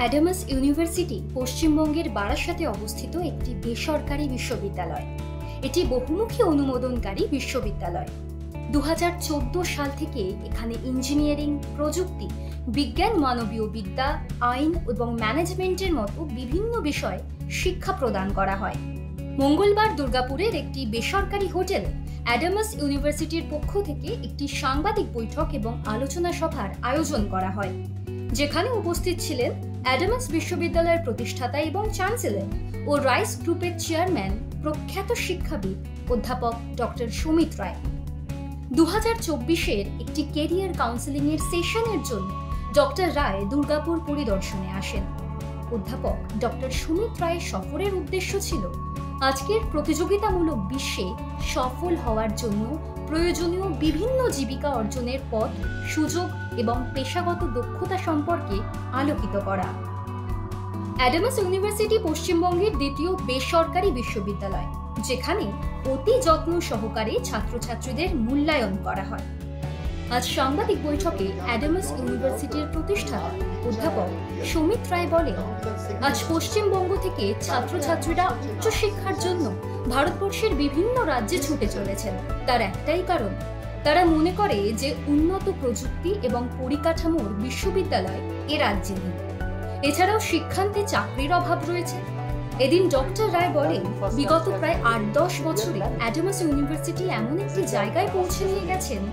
Adamas university পশ্চিমবঙ্গের বারাসাতে অবস্থিত একটি বেসরকারি বিশ্ববিদ্যালয়। এটি বহুমুখী অনুমোদনকারী বিশ্ববিদ্যালয়। 2014 সাল থেকে এখানে ইঞ্জিনিয়ারিং, প্রযুক্তি, বিজ্ঞান, মানবীয় বিদ্যা, আইন এবং ম্যানেজমেন্টের মতো বিভিন্ন বিষয়ে শিক্ষা প্রদান করা হয়। মঙ্গলবার দুর্গাপুরের একটি বেসরকারি হোটেলে অ্যাডামাস ইউনিভার্সিটির পক্ষ থেকে একটি সাংবাদিক বৈঠক এবং আলোচনা সভার আয়োজন করা হয়, যেখানে উপস্থিত ছিলেন অ্যাডামাস বিশ্ববিদ্যালয়ের প্রতিষ্ঠাতা এবং চ্যান্সেলর ও রাইস গ্রুপের চেয়ারম্যান, প্রখ্যাত শিক্ষাবিদ অধ্যাপক ডক্টর সুমিত রায়। 2024-এর একটি কেরিয়ার কাউন্সেলিংয়ের সেশনের জন্য ডক্টর রায় দুর্গাপুর পরিদর্শনে আসেন। অধ্যাপক ডক্টর সুমিত রায়ের সফরের উদ্দেশ্য ছিল আজকের প্রতিযোগিতামূলক বিশ্বে সফল হওয়ার জন্য প্রয়োজনীয় বিভিন্ন জীবিকা অর্জনের পথ, সুযোগ এবং পেশাগত দক্ষতা সম্পর্কে আলোকিত করা। অ্যাডামাস ইউনিভার্সিটি পশ্চিমবঙ্গের দ্বিতীয় বেসরকারি বিশ্ববিদ্যালয়, যেখানে অতি যত্ন সহকারে ছাত্রছাত্রীদের মূল্যায়ন করা হয়। আজ সাংবাদিক বৈঠকে অ্যাডামাস ইউনিভার্সিটির প্রতিষ্ঠাতা অধ্যাপক সুমিত রায় বলেন, আজ পশ্চিমবঙ্গ থেকে ছাত্রছাত্রীরা উচ্চশিক্ষার জন্য ভারতবর্ষের বিভিন্ন রাজ্যে ছুটে চলেছেন। তার একটাই কারণ, তারা মনে করে যে উন্নত প্রযুক্তি এবং পরিকাঠামোর বিশ্ববিদ্যালয় এ রাজ্যে নেই। এছাড়াও শিক্ষান্তে চাকরির অভাব রয়েছে। এদিন ডক্টর রায় বলেন, বিগত প্রায় 8-10 বছরে অ্যাডামাস ইউনিভার্সিটি এমন একটি জায়গায় পৌঁছে নিয়ে গেছেন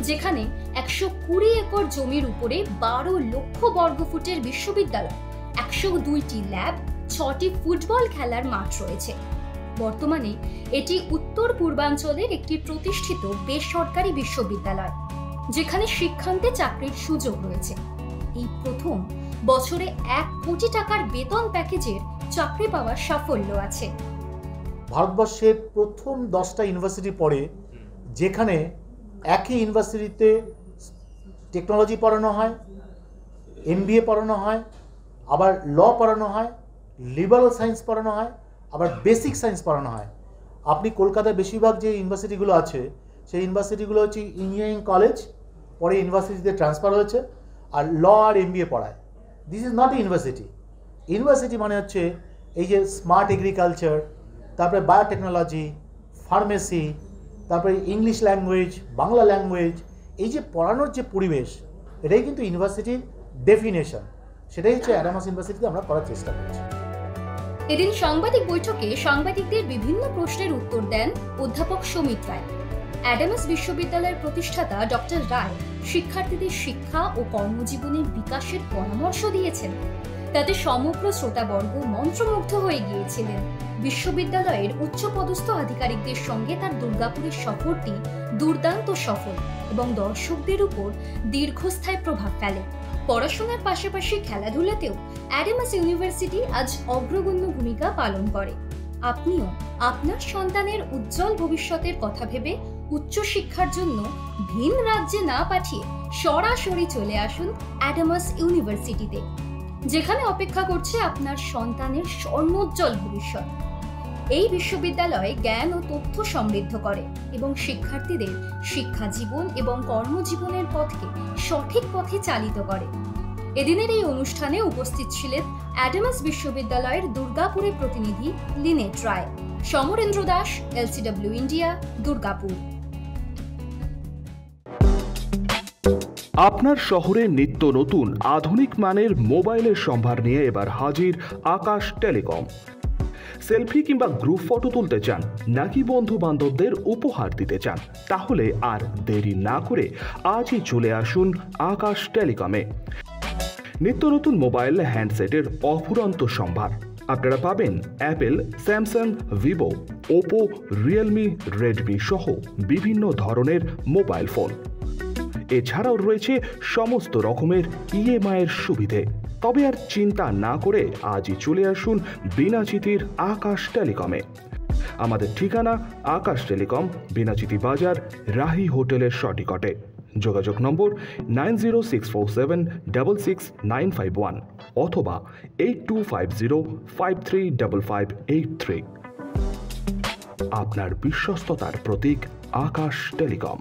যেখানে 120 একর জমির উপরে 12 লক্ষ বর্গফুটের বিশ্ববিদ্যালয়, 102টি ল্যাব, 6টি ফুটবল খেলার মাঠ রয়েছে। বর্তমানে এটি উত্তর পূর্বাঞ্চলের একটি প্রতিষ্ঠিত বেসরকারি বিশ্ববিদ্যালয়, যেখানে শিক্ষান্তে চাকরির সুযোগ রয়েছে। এই প্রথম বছরে 1 কোটি টাকার বেতন প্যাকেজের চাকরি পাওয়ার সাফল্য আছে। ভারতবর্ষের প্রথম 10টা ইউনিভার্সিটি পড়ে, যেখানে একই ইউনিভার্সিটিতে টেকনোলজি পড়ানো হয়, MBA পড়ানো হয়, আবার ল পড়ানো হয়, লিবারাল সায়েন্স পড়ানো হয়, আবার বেসিক সায়েন্স পড়ানো হয়। আপনি কলকাতার বেশিরভাগ যে ইউনিভার্সিটিগুলো আছে, সেই ইউনিভার্সিটিগুলো হচ্ছে ইঞ্জিনিয়ারিং কলেজ, পরে ইউনিভার্সিটিতে ট্রান্সফার হয়েছে, আর ল আর MBA পড়ায়। This is not a university. University মানে হচ্ছে এই যে স্মার্ট এগ্রিকালচার, তারপরে বায়োটেকনোলজি, ফার্মেসি, তারপরে ইংলিশ ল্যাঙ্গুয়েজ, বাংলা ল্যাঙ্গুয়েজ, এই যে পড়ানোর যে পরিবেশ, এটাই কিন্তু ইউনিভার্সিটির ডেফিনেশন। সেটাই হচ্ছে অ্যাডামাস ইউনিভার্সিটিতে আমরা করার চেষ্টা করছি। এদিন সাংবাদিক বৈঠকে সাংবাদিকদের বিভিন্ন প্রশ্নের উত্তর দেন অধ্যাপক সুমিত রায়। অ্যাডামাস বিশ্ববিদ্যালয়ের প্রতিষ্ঠাতা ডক্টর রায় শিক্ষার্থীদের শিক্ষা ও কর্মজীবনের বিকাশের পরামর্শ দিয়েছেন। তাতে সমগ্র শ্রোতাবর্গ মন্ত্রমুগ্ধ হয়ে গিয়েছিলেন। বিশ্ববিদ্যালয়ের উচ্চপদস্থ আধিকারিকদের সঙ্গে তার দুর্গাপুরের সফরটি দুর্দান্ত সফল এবং দর্শকদের উপর দীর্ঘস্থায়ী প্রভাব ফেলে। পড়াশোনার পাশাপাশি খেলাধুলাতেও অ্যাডামাস ইউনিভার্সিটি আজ অগ্রগণ্য ভূমিকা পালন করে। আপনিও আপনার সন্তানের উজ্জ্বল ভবিষ্যতের কথা ভেবে উচ্চশিক্ষার জন্য ভিন রাজ্যে না পাঠিয়ে সরাসরি চলে আসুন অ্যাডামাস ইউনিভার্সিটিতে, যেখানে অপেক্ষা করছে আপনার সন্তানের স্বর্ণোজ্জ্বল ভবিষ্যৎ। এই বিশ্ববিদ্যালয় জ্ঞান ও তথ্য সমৃদ্ধ করে এবং শিক্ষার্থীদের শিক্ষা জীবন এবং কর্মজীবনের পথকে সঠিক পথে চালিত করে। এদিনের এই অনুষ্ঠানে উপস্থিত ছিলেন অ্যাডামাস বিশ্ববিদ্যালয়ের দুর্গাপুরের প্রতিনিধি Lynette Roy. Samarendra Das, LCW India, Durgapur. আপনার শহরে নিত্য নতুন আধুনিক মানের মোবাইলের সম্ভার নিয়ে এবার হাজির আকাশ টেলিকম। সেলফি কিংবা গ্রুপ ফটো তুলতে চান, নাকি বন্ধু বান্ধবদের উপহার দিতে চান? তাহলে আর দেরি না করে আজই চলে আসুন আকাশ টেলিকমে। নিত্য নতুন মোবাইল হ্যান্ডসেটের অফুরন্ত সম্ভার। আপনারা পাবেন Apple, Samsung, Vivo, Oppo, Realme, Redmi সহ বিভিন্ন ধরনের মোবাইল ফোন। এছাড়াও রয়েছে সমস্ত রকমের EMI এর সুবিধে। তবে আর চিন্তা না করে আজই চলে আসুন বিনাচিতির আকাশ টেলিকমে। আমাদের ঠিকানা আকাশ টেলিকম, বিনাচিতি বাজার, রাহি হোটেলের সটিকটে। যোগাযোগ নম্বর 9064766951 অথবা 8250535583। আপনার বিশ্বস্ততার প্রতীক আকাশ টেলিকম।